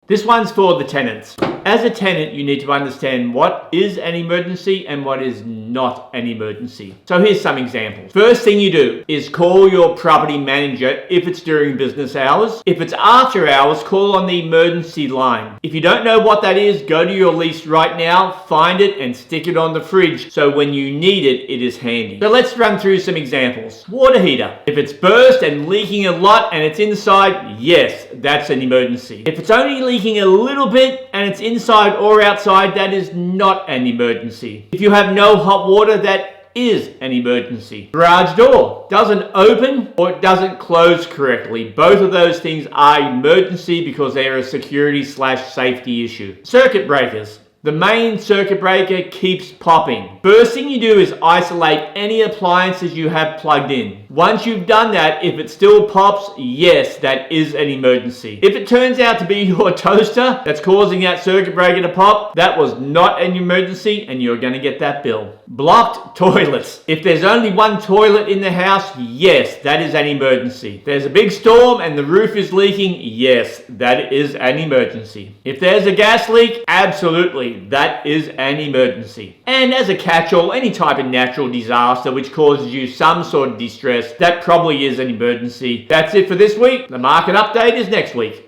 This one's for the tenants. As a tenant, you need to understand what is an emergency and what is not an emergency. So here's some examples. First thing you do is call your property manager if it's during business hours. If it's after hours, call on the emergency line. If you don't know what that is, go to your lease right now, find it and stick it on the fridge so when you need it, it is handy. So let's run through some examples. Water heater. If it's burst and leaking a lot and it's inside, yes, that's an emergency. If it's only leaking a little bit and it's inside or outside, that is not an emergency. If you have no hot water, that is an emergency. Garage door doesn't open or it doesn't close correctly. Both of those things are emergency because they're a security/safety issue. Circuit breakers. The main circuit breaker keeps popping. First thing you do is isolate any appliances you have plugged in. Once you've done that, if it still pops, yes, that is an emergency. If it turns out to be your toaster that's causing that circuit breaker to pop, that was not an emergency and you're going to get that bill. Blocked toilets. If there's only one toilet in the house, yes, that is an emergency. If there's a big storm and the roof is leaking, yes, that is an emergency. If there's a gas leak, absolutely, that is an emergency. And as a catch-all, any type of natural disaster which causes you some sort of distress, that probably is an emergency. That's it for this week. The market update is next week.